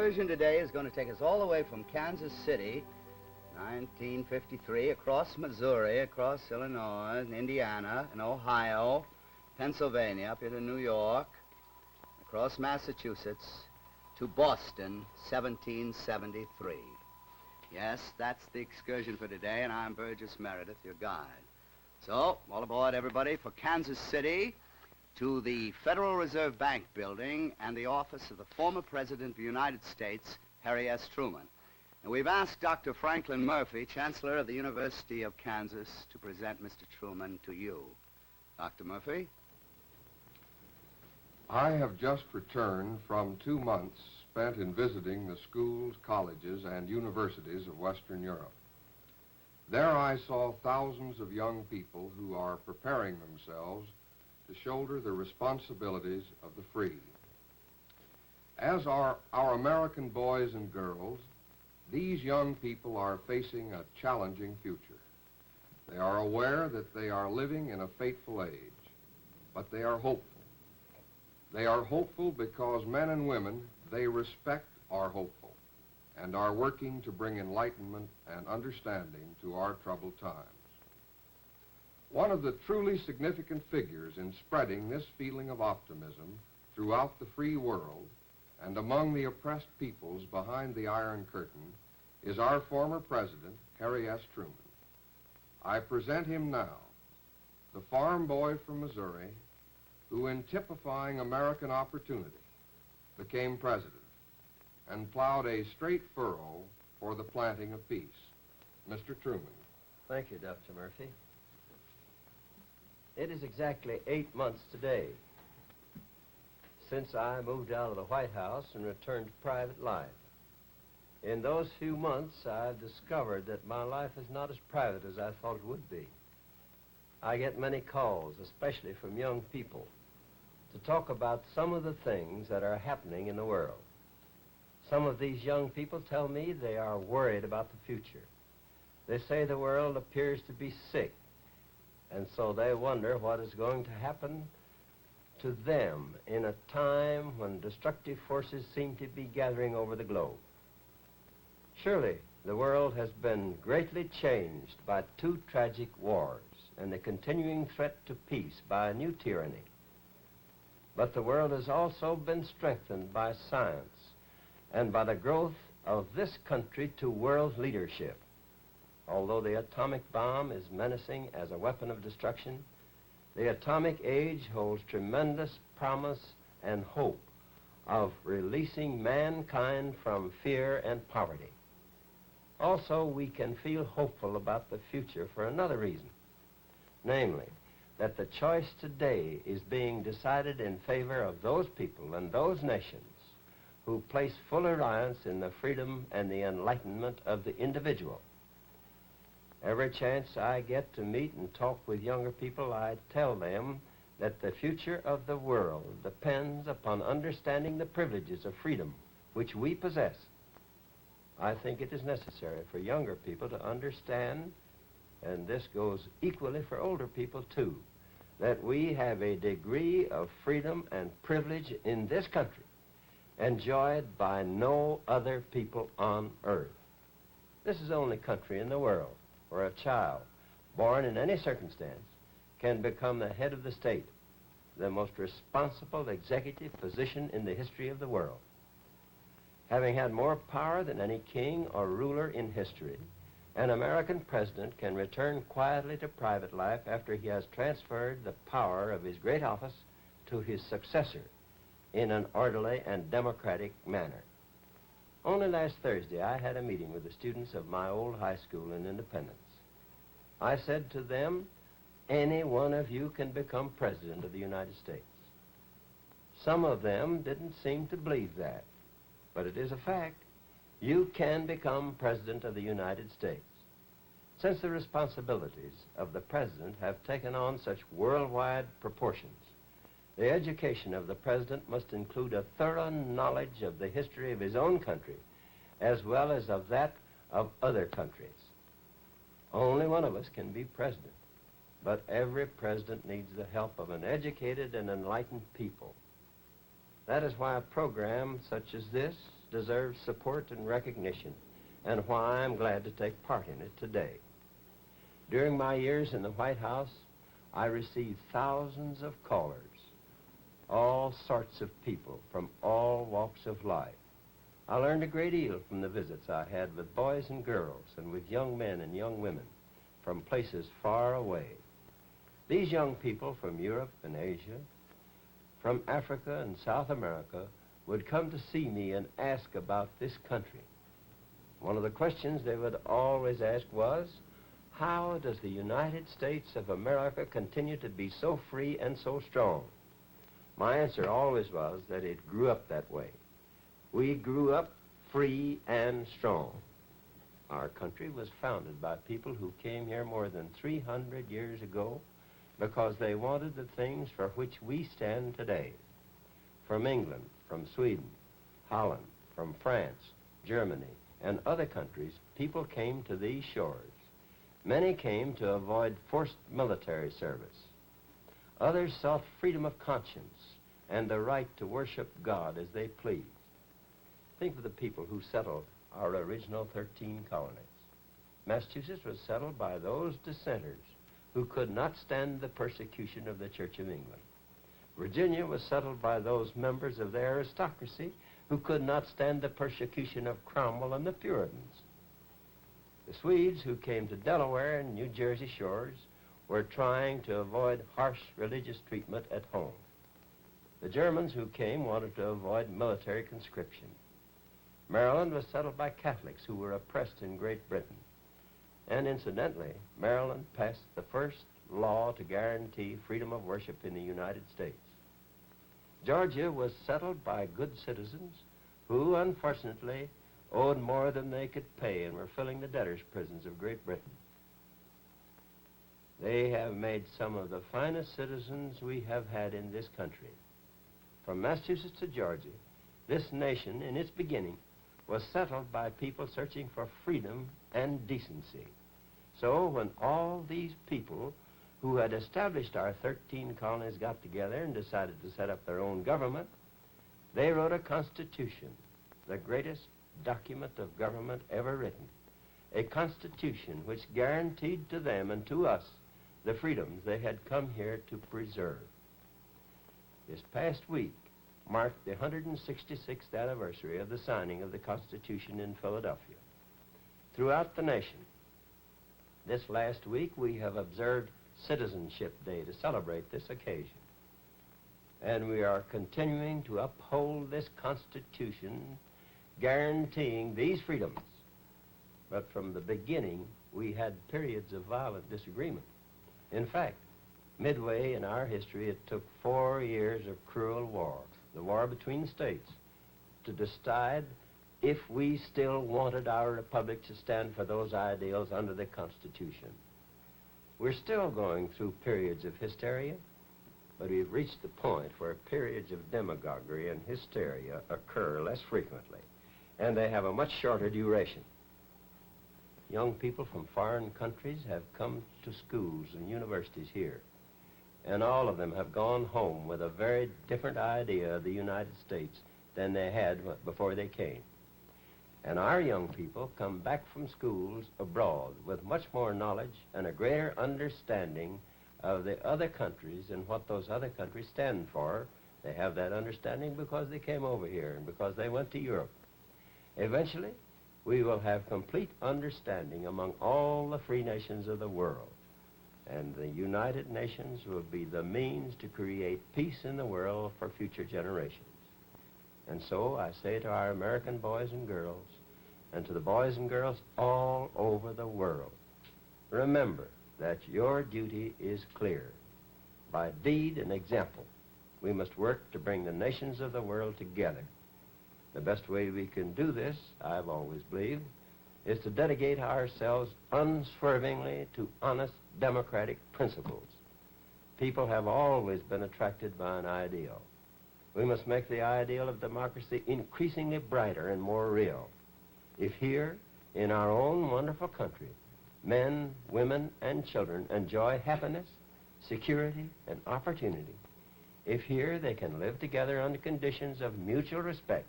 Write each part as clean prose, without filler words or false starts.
excursion today is going to take us all the way from Kansas City, 1953, across Missouri, across Illinois, and Indiana, and Ohio, Pennsylvania, up here to New York, across Massachusetts, to Boston, 1773. Yes, that's the excursion for today, and I'm Burgess Meredith, your guide. So, all aboard, everybody, for Kansas City, to the Federal Reserve Bank building and the office of the former President of the United States, Harry S. Truman. And we've asked Dr. Franklin Murphy, Chancellor of the University of Kansas, to present Mr. Truman to you. Dr. Murphy? I have just returned from 2 months spent in visiting the schools, colleges, and universities of Western Europe. There I saw thousands of young people who are preparing themselves to shoulder the responsibilities of the free. As are our American boys and girls, these young people are facing a challenging future. They are aware that they are living in a fateful age, but they are hopeful. They are hopeful because men and women they respect are hopeful and are working to bring enlightenment and understanding to our troubled times. One of the truly significant figures in spreading this feeling of optimism throughout the free world and among the oppressed peoples behind the Iron Curtain is our former president, Harry S. Truman. I present him now, the farm boy from Missouri, who in typifying American opportunity became president and plowed a straight furrow for the planting of peace. Mr. Truman. Thank you, Dr. Murphy. It is exactly 8 months today since I moved out of the White House and returned to private life. In those few months, I've discovered that my life is not as private as I thought it would be. I get many calls, especially from young people, to talk about some of the things that are happening in the world. Some of these young people tell me they are worried about the future. They say the world appears to be sick, and so they wonder what is going to happen to them in a time when destructive forces seem to be gathering over the globe. Surely, the world has been greatly changed by 2 tragic wars and the continuing threat to peace by a new tyranny. But the world has also been strengthened by science and by the growth of this country to world leadership. Although the atomic bomb is menacing as a weapon of destruction, the atomic age holds tremendous promise and hope of releasing mankind from fear and poverty. Also, we can feel hopeful about the future for another reason, namely, that the choice today is being decided in favor of those people and those nations who place full reliance in the freedom and the enlightenment of the individual. Every chance I get to meet and talk with younger people, I tell them that the future of the world depends upon understanding the privileges of freedom which we possess. I think it is necessary for younger people to understand, and this goes equally for older people too, that we have a degree of freedom and privilege in this country enjoyed by no other people on earth. This is the only country in the world where a child born in any circumstance can become the head of the state, the most responsible executive position in the history of the world. Having had more power than any king or ruler in history, an American president can return quietly to private life after he has transferred the power of his great office to his successor in an orderly and democratic manner. Only last Thursday, I had a meeting with the students of my old high school in Independence. I said to them, any one of you can become president of the United States. Some of them didn't seem to believe that, but it is a fact. You can become president of the United States. Since the responsibilities of the president have taken on such worldwide proportions, the education of the president must include a thorough knowledge of the history of his own country, as well as of that of other countries. Only one of us can be president, but every president needs the help of an educated and enlightened people. That is why a program such as this deserves support and recognition, and why I'm glad to take part in it today. During my years in the White House, I received thousands of callers, all sorts of people from all walks of life. I learned a great deal from the visits I had with boys and girls and with young men and young women from places far away. These young people from Europe and Asia, from Africa and South America, would come to see me and ask about this country. One of the questions they would always ask was, how does the United States of America continue to be so free and so strong? My answer always was that it grew up that way. We grew up free and strong. Our country was founded by people who came here more than 300 years ago because they wanted the things for which we stand today. From England, from Sweden, Holland, from France, Germany, and other countries, people came to these shores. Many came to avoid forced military service. Others sought freedom of conscience and the right to worship God as they pleased. Think of the people who settled our original 13 colonies. Massachusetts was settled by those dissenters who could not stand the persecution of the Church of England. Virginia was settled by those members of the aristocracy who could not stand the persecution of Cromwell and the Puritans. The Swedes who came to Delaware and New Jersey shores were trying to avoid harsh religious treatment at home. The Germans who came wanted to avoid military conscription. Maryland was settled by Catholics who were oppressed in Great Britain. And incidentally, Maryland passed the first law to guarantee freedom of worship in the United States. Georgia was settled by good citizens who, unfortunately, owed more than they could pay and were filling the debtors' prisons of Great Britain. They have made some of the finest citizens we have had in this country. From Massachusetts to Georgia, this nation, in its beginning, was settled by people searching for freedom and decency. So when all these people who had established our 13 colonies got together and decided to set up their own government, they wrote a constitution, the greatest document of government ever written, a constitution which guaranteed to them and to us the freedoms they had come here to preserve. This past week marked the 166th anniversary of the signing of the Constitution in Philadelphia. Throughout the nation, this last week we have observed Citizenship Day to celebrate this occasion. And we are continuing to uphold this Constitution guaranteeing these freedoms. But from the beginning, we had periods of violent disagreement. In fact, midway in our history, it took 4 years of cruel war, the war between the states, to decide if we still wanted our republic to stand for those ideals under the Constitution. We're still going through periods of hysteria, but we've reached the point where periods of demagoguery and hysteria occur less frequently, and they have a much shorter duration. Young people from foreign countries have come to schools and universities here, and all of them have gone home with a very different idea of the United States than they had before they came. And our young people come back from schools abroad with much more knowledge and a greater understanding of the other countries and what those other countries stand for. They have that understanding because they came over here and because they went to Europe. Eventually, we will have complete understanding among all the free nations of the world. And the United Nations will be the means to create peace in the world for future generations. And so I say to our American boys and girls, and to the boys and girls all over the world, remember that your duty is clear. By deed and example, we must work to bring the nations of the world together. The best way we can do this, I've always believed, is to dedicate ourselves unswervingly to honest democratic principles. People have always been attracted by an ideal. We must make the ideal of democracy increasingly brighter and more real. If here, in our own wonderful country, men, women, and children enjoy happiness, security, and opportunity, if here they can live together under conditions of mutual respect,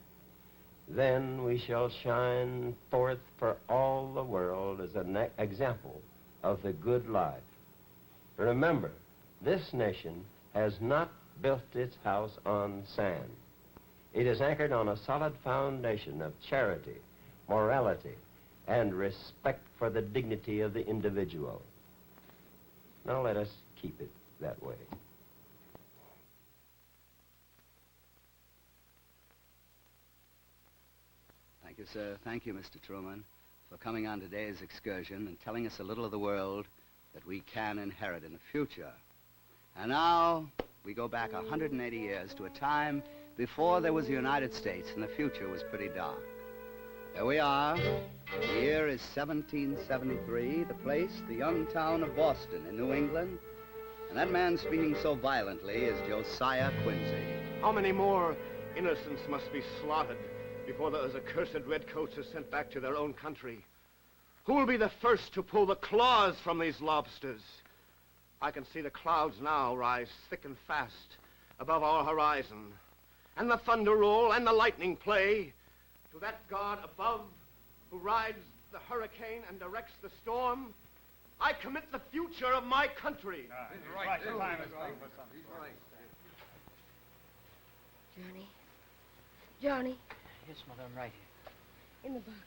Then we shall shine forth for all the world as an example of the good life. Remember, this nation has not built its house on sand. It is anchored on a solid foundation of charity, morality, and respect for the dignity of the individual. Now let us keep it that way. Thank you, sir. Thank you, Mr. Truman, for coming on today's excursion and telling us a little of the world that we can inherit in the future. And now we go back 180 years to a time before there was the United States, and the future was pretty dark. There we are. The year is 1773. The place, the young town of Boston in New England. And that man speaking so violently is Josiah Quincy. How many more innocents must be slaughtered before those accursed redcoats are sent back to their own country? Who will be the first to pull the claws from these lobsters? I can see the clouds now rise thick and fast above our horizon, and the thunder roll and the lightning play. To that God above who rides the hurricane and directs the storm, I commit the future of my country. Johnny, Yes, Mother, I'm right here. in the box,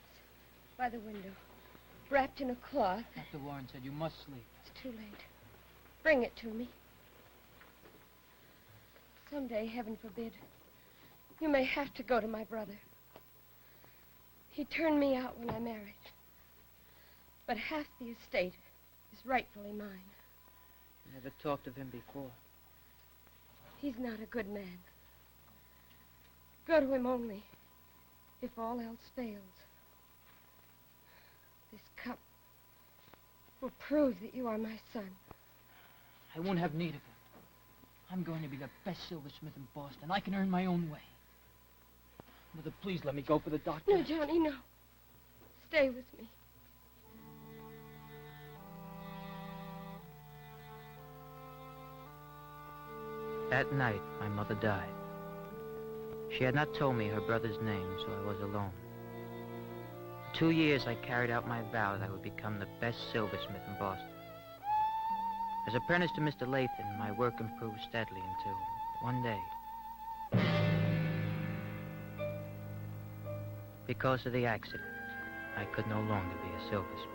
by the window, wrapped in a cloth. Dr. Warren said you must sleep. It's too late. Bring it to me. Someday, heaven forbid, you may have to go to my brother. He turned me out when I married. But half the estate is rightfully mine. Never talked of him before. He's not a good man. Go to him only if all else fails. This cup will prove that you are my son. I won't have need of him. I'm going to be the best silversmith in Boston. I can earn my own way. Mother, please let me go for the doctor. No, Johnny, no. Stay with me. That night, my mother died. She had not told me her brother's name, so I was alone. For 2 years, I carried out my vow that I would become the best silversmith in Boston. As apprentice to Mr. Lathan, my work improved steadily until one day, because of the accident, I could no longer be a silversmith.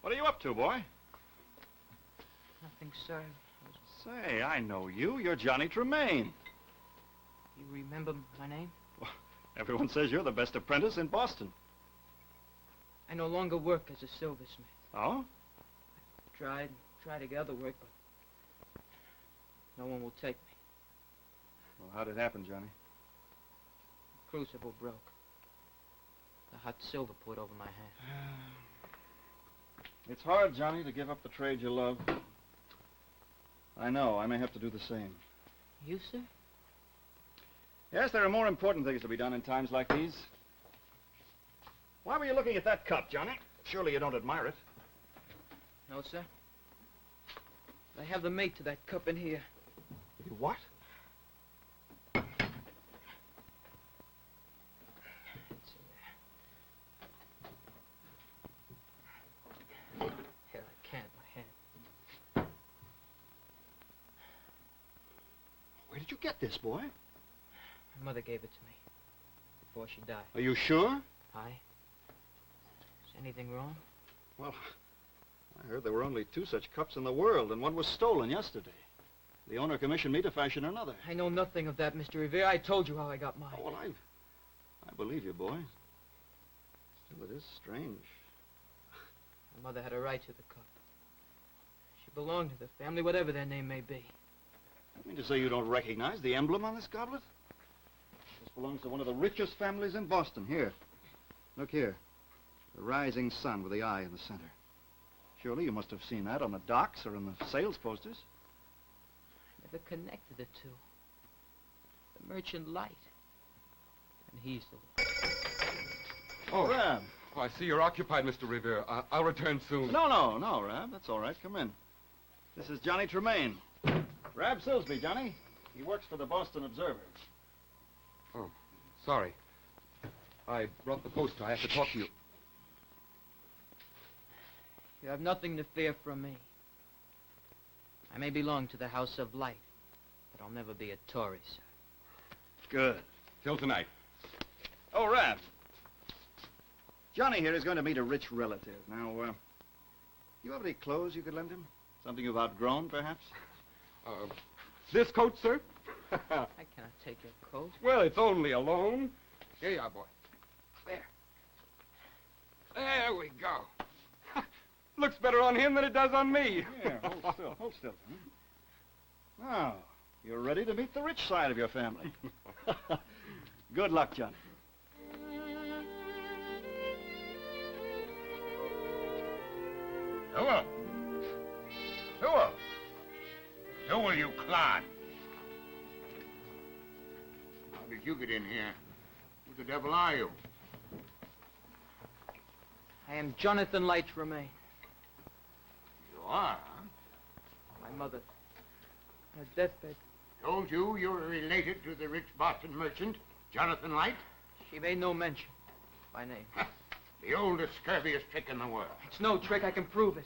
What are you up to, boy? Nothing, sir. Say, I know you. You're Johnny Tremaine. You remember my name? Well, everyone says you're the best apprentice in Boston. I no longer work as a silversmith. Oh? Tried to get other work, but no one will take me. Well, how'd it happen, Johnny? The crucible broke. The hot silver poured over my hand. It's hard, Johnny, to give up the trade you love. I know. I may have to do the same. You, sir? Yes, there are more important things to be done in times like these. Why were you looking at that cup, Johnny? Surely you don't admire it. No, sir. I have the mate to that cup in here. You what? It's in there. Here, I can't, my hand. Where did you get this, boy? My mother gave it to me before she died. Are you sure? Aye. Is anything wrong? Well, I heard there were only 2 such cups in the world, and one was stolen yesterday. The owner commissioned me to fashion another. I know nothing of that, Mr. Revere. I told you how I got mine. Oh, well, I believe you, boy. Still, it is strange. My mother had a right to the cup. She belonged to the family, whatever their name may be. You mean to say you don't recognize the emblem on this goblet? This belongs to one of the richest families in Boston. Here. Look here. The rising sun with the eye in the center. Surely you must have seen that on the docks or in the sales posters. I never connected the two. The merchant light. And he's the one. Oh, Rab. I see you're occupied, Mr. Revere. I'll return soon. No, Rab. That's all right. Come in. This is Johnny Tremaine. Rab Silsby, Johnny. He works for the Boston Observer. Oh, sorry. I brought the poster. I have to talk to you. You have nothing to fear from me. I may belong to the House of Light, but I'll never be a Tory, sir. Good. Till tonight. Oh, Rab. Johnny here is going to meet a rich relative. Now, you have any clothes you could lend him? Something you've outgrown, perhaps? This coat, sir? I cannot take your coat. Well, it's only a loan. Here you are, boy. There. There we go. Looks better on him than it does on me. Yeah, hold still, hold still. Now, you're ready to meet the rich side of your family. Good luck, Johnny. Hello. Hello. So will you clod? How did you get in here? Who the devil are you? I am Jonathan Light Tremaine. You are, huh? My mother. Her deathbed. Told you were related to the rich Boston merchant, Jonathan Light? She made no mention. By name. The oldest, scurviest trick in the world. It's no trick. I can prove it.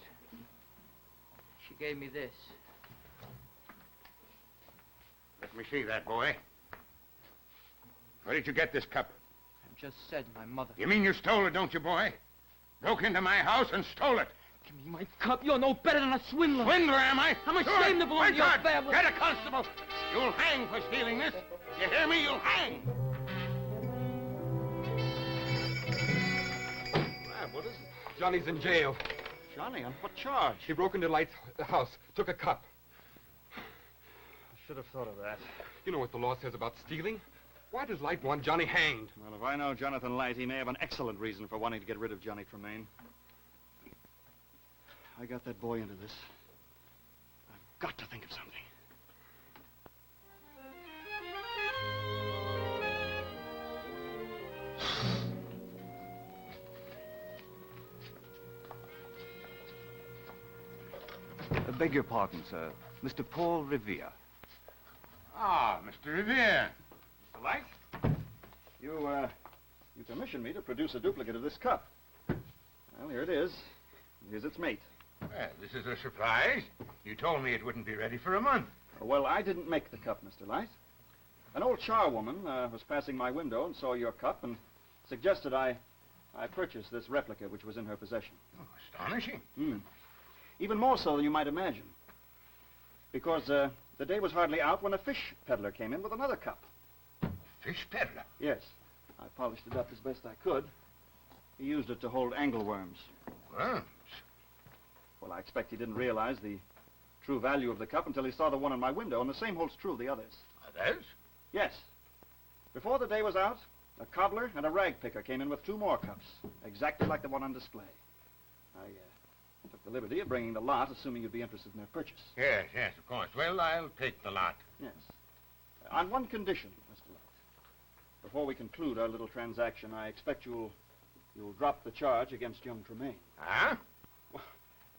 She gave me this. Let me see that, boy. Where did you get this cup? I've just said my mother. You mean you stole it, don't you, boy? Broke into my house and stole it. Give me my cup. You're no better than a swindler. Swindler, am I? I'm ashamed to belong to your family. Get a constable. You'll hang for stealing this. You hear me? You'll hang. Rab, what is it? Johnny's in jail. Johnny, on what charge? He broke into Light's house, took a cup. I should have thought of that. You know what the law says about stealing? Why does Light want Johnny hanged? Well, if I know Jonathan Light, he may have an excellent reason for wanting to get rid of Johnny Tremaine. I got that boy into this. I've got to think of something. Beg your pardon, sir. Mr. Paul Revere. Ah, Mr. Revere. Mr. Light? You commissioned me to produce a duplicate of this cup. Well, here it is. Here's its mate. Well, this is a surprise. You told me it wouldn't be ready for a month. Well, I didn't make the cup, Mr. Light. An old charwoman was passing my window and saw your cup and suggested I purchase this replica which was in her possession. Oh, astonishing. Even more so than you might imagine. Because the day was hardly out when a fish peddler came in with another cup. Fish peddler? Yes. I polished it up as best I could. He used it to hold angleworms. Worms? Well, I expect he didn't realize the true value of the cup until he saw the one in my window, and the same holds true of the others. Others? Yes. Before the day was out, a cobbler and a rag picker came in with 2 more cups, exactly like the one on display. I took the liberty of bringing the lot, assuming you'd be interested in their purchase. Yes, of course. Well, I'll take the lot. Yes. On one condition, Mr. Light. Before we conclude our little transaction, I expect you'll drop the charge against young Tremaine. Huh? Well,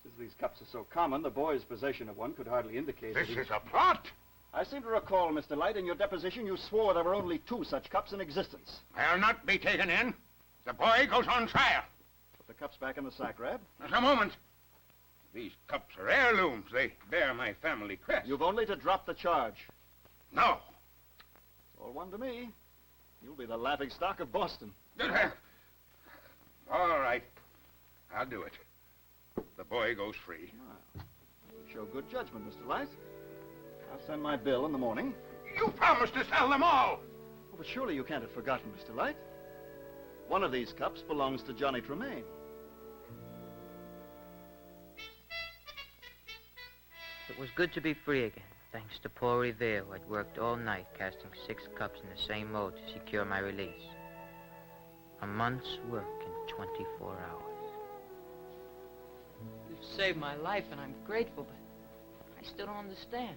since these cups are so common, the boy's possession of one could hardly indicate This that is a plot. I seem to recall, Mr. Light, in your deposition you swore there were only 2 such cups in existence. I'll not be taken in. The boy goes on trial. Put the cups back in the sack, Rab. Just a moment. These cups are heirlooms. They bear my family crest. You've only to drop the charge. No. All one to me. You'll be the laughingstock of Boston. All right. I'll do it. The boy goes free. Well, you show good judgment, Mr. Light. I'll send my bill in the morning. You promised to sell them all. Oh, but surely you can't have forgotten, Mr. Light. One of these cups belongs to Johnny Tremaine. It was good to be free again, thanks to poor Revere, who had worked all night casting 6 cups in the same mold to secure my release. A month's work in 24 hours. You've saved my life, and I'm grateful, but I still don't understand.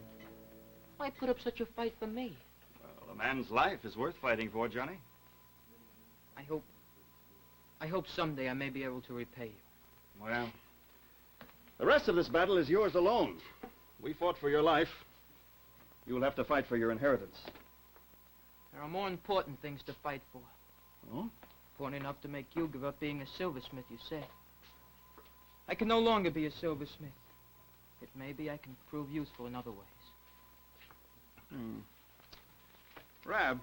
Why put up such a fight for me? Well, a man's life is worth fighting for, Johnny. I hope someday I may be able to repay you. Well, the rest of this battle is yours alone. We fought for your life. You'll have to fight for your inheritance. There are more important things to fight for. Oh? Important enough to make you give up being a silversmith, you say. I can no longer be a silversmith. But maybe I can prove useful in other ways. Rab,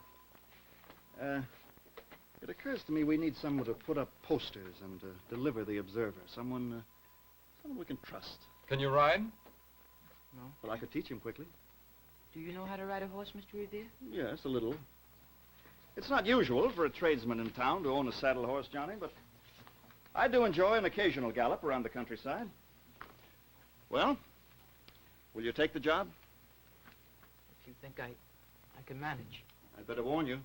it occurs to me we need someone to put up posters and deliver the Observer. Someone we can trust. Can you ride? No. Well, I could teach him quickly. Do you know how to ride a horse, Mr. Revere? Yes, a little. It's not usual for a tradesman in town to own a saddle horse, Johnny, but I do enjoy an occasional gallop around the countryside. Well, will you take the job? If you think I can manage. I'd better warn you,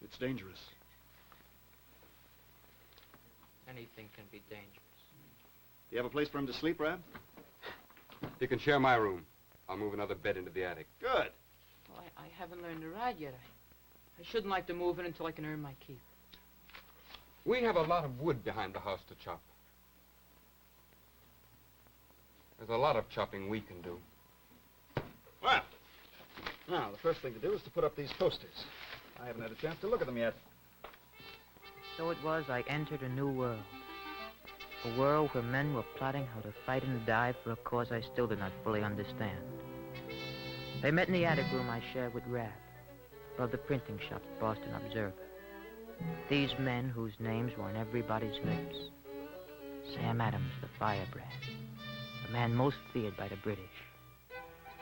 it's dangerous. Anything can be dangerous. Do you have a place for him to sleep, Rab? You can share my room. I'll move another bed into the attic. Good. Well, I haven't learned to ride yet. I shouldn't like to move in until I can earn my keep. We have a lot of wood behind the house to chop. There's a lot of chopping we can do. Well, now, the first thing to do is to put up these posters. I haven't had a chance to look at them yet. So it was I entered a new world. A world where men were plotting how to fight and die for a cause I still did not fully understand. They met in the attic room I shared with Rab, above the printing shop's Boston Observer. These men whose names were on everybody's lips. Sam Adams, the firebrand, the man most feared by the British.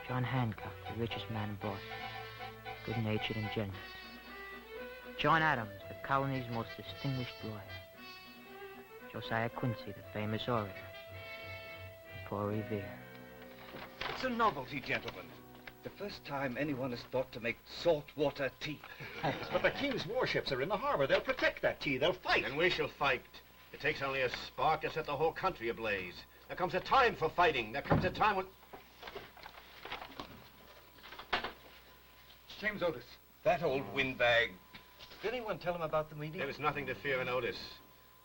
John Hancock, the richest man in Boston, good-natured and generous. John Adams, the colony's most distinguished lawyer. Josiah Quincy, the famous orator. And poor Revere. It's a novelty, gentlemen. The first time anyone has thought to make saltwater tea. But the King's warships are in the harbor. They'll protect that tea. They'll fight. And we shall fight. It takes only a spark to set the whole country ablaze. There comes a time for fighting. There comes a time when... James Otis. That old windbag. Did anyone tell him about the meeting? There is nothing to fear in Otis.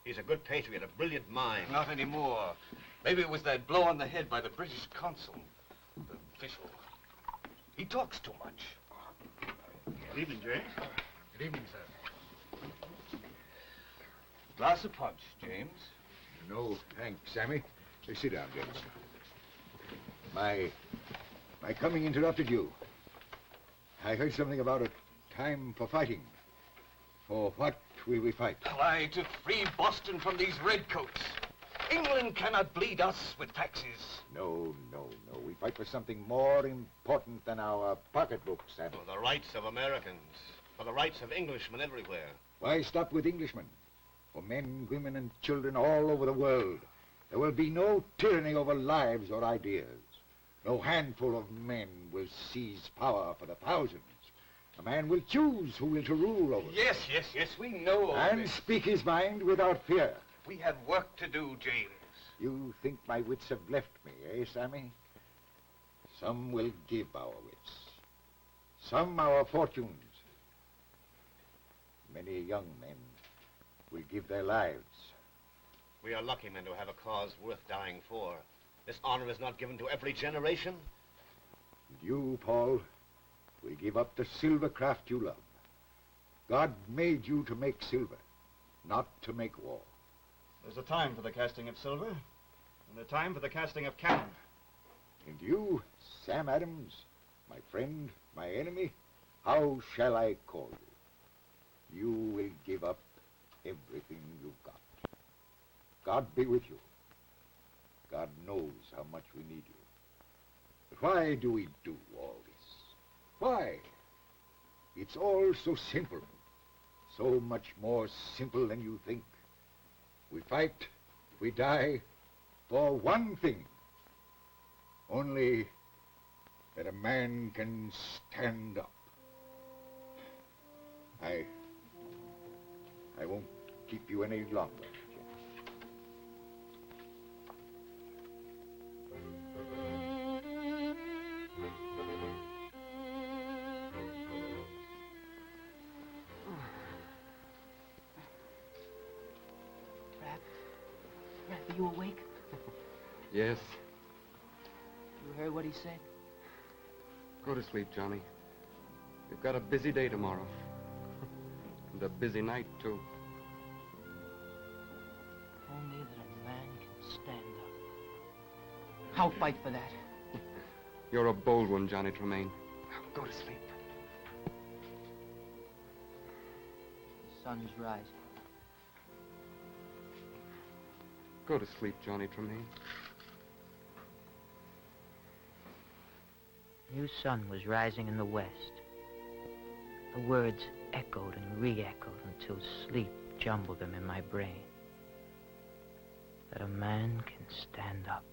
He's a good patriot, a brilliant mind. Not anymore. Maybe it was that blow on the head by the British consul, the official. He talks too much. Good evening, James. Good evening, sir. Glass of punch, James. No, thanks, Sammy. Sit down, James. My coming interrupted you. I heard something about a time for fighting. For what will we fight? Aye, to free Boston from these redcoats. England cannot bleed us with taxes. No. We fight for something more important than our pocketbooks, Sammy. For the rights of Americans. For the rights of Englishmen everywhere. Why stop with Englishmen? For men, women, and children all over the world. There will be no tyranny over lives or ideas. No handful of men will seize power for the thousands. A man will choose who will to rule over. Yes, we know all And this. speak his mind without fear. We have work to do, James. You think my wits have left me, eh, Sammy? Some will give our wits. Some our fortunes. Many young men will give their lives. We are lucky men to have a cause worth dying for. This honor is not given to every generation. And you, Paul, will give up the silver craft you love. God made you to make silver, not to make war. There's a time for the casting of silver, and a time for the casting of cannon. And you, Sam Adams, my friend, my enemy, how shall I call you? You will give up everything you've got. God be with you. God knows how much we need you. But why do we do all this? Why? It's all so simple. So much more simple than you think. We fight, we die, for one thing. Only that a man can stand up. I won't keep you any longer. Rap, are you awake? Yes. You heard what he said? Go to sleep, Johnny. We've got a busy day tomorrow. And a busy night, too. Only that a man can stand up. I'll fight for that. You're a bold one, Johnny Tremaine. Now, go to sleep. The sun's rising. Go to sleep, Johnny Tremaine. A new sun was rising in the west. The words echoed and re-echoed until sleep jumbled them in my brain. That a man can stand up.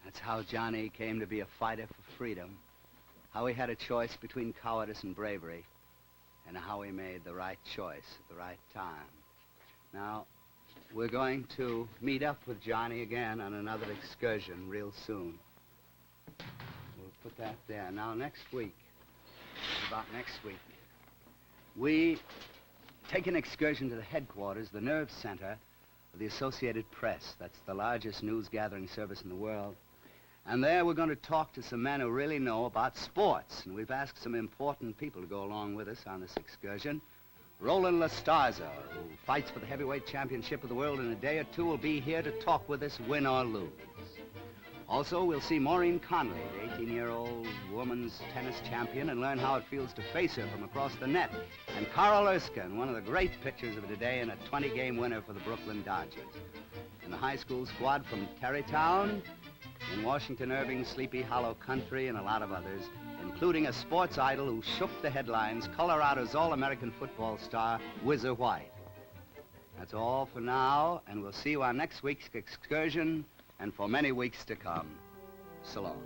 That's how Johnny came to be a fighter for freedom. How he had a choice between cowardice and bravery. And how he made the right choice at the right time. Now, we're going to meet up with Johnny again on another excursion real soon. We'll put that there. Now, next week, we take an excursion to the headquarters, the nerve center of the Associated Press. That's the largest news-gathering service in the world. And there we're going to talk to some men who really know about sports. And we've asked some important people to go along with us on this excursion. Roland Lastarza, who fights for the heavyweight championship of the world in a day or two, will be here to talk with us, win or lose. Also, we'll see Maureen Conley, the 18-year-old woman's tennis champion, and learn how it feels to face her from across the net. And Carl Erskine, one of the great pitchers of today and a 20-game winner for the Brooklyn Dodgers. And the high school squad from Tarrytown, in Washington Irving's Sleepy Hollow Country, and a lot of others, including a sports idol who shook the headlines, Colorado's All-American football star, Whizzer White. That's all for now, and we'll see you on next week's excursion and for many weeks to come. So long.